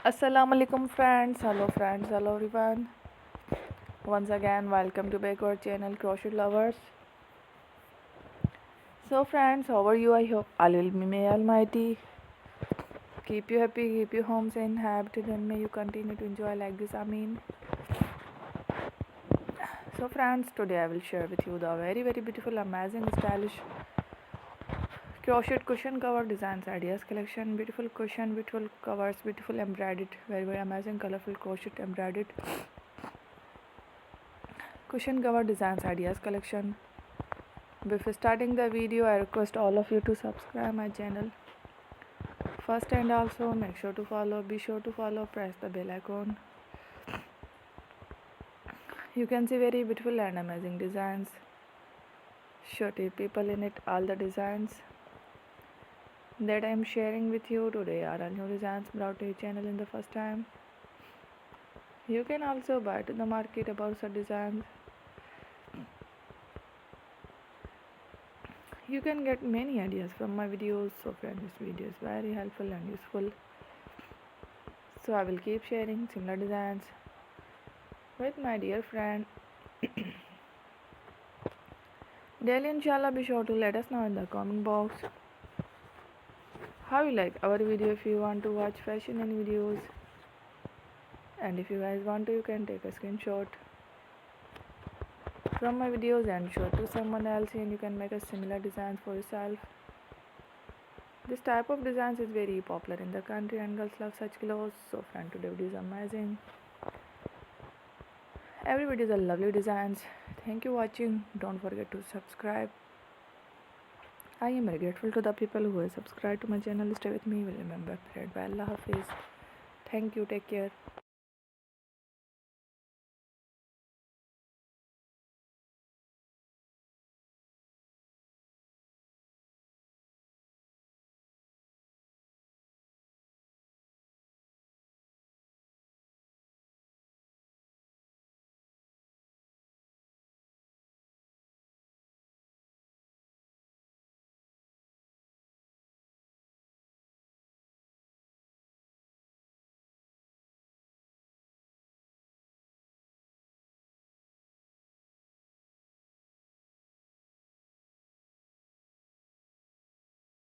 Assalamu alaikum friends, hello everyone. Once again, welcome to back our channel Crochet Lovers. So friends, how are you? I hope Allah will may Almighty keep you happy, keep you home and happy, and may you continue to enjoy like this. Amin. So friends, today I will share with you the very beautiful, amazing, stylish crochet cushion cover designs ideas collection. Beautiful cushion, beautiful covers, beautiful embroidered, very amazing, colorful crochet embroidered cushion cover designs ideas collection. Before starting the video, I request all of you to subscribe my channel first, and also make sure to follow, be sure to follow, press the bell icon. You can see very beautiful and amazing designs, shorty people in it. All the designs that I am sharing with you today are all new designs brought to your channel in the first time. You can also buy to the market about such designs. You can get many ideas from my videos. So friends, this video is very helpful and useful. So I will keep sharing similar designs with my dear friend daily. Inshallah, be sure to let us know in the comment box how you like our video. If you want to watch fashion and videos, and if you guys want to, you can take a screenshot from my videos and show to someone else, and you can make a similar designs for yourself. This type of designs is very popular in the country and girls love such clothes. So friend, today video is amazing. Every video is a lovely designs. Thank you watching. Don't forget to subscribe. I am very grateful to the people who have subscribed to my channel. Stay with me. Will remember. Pray by Allah Hafiz. Thank you. Take care.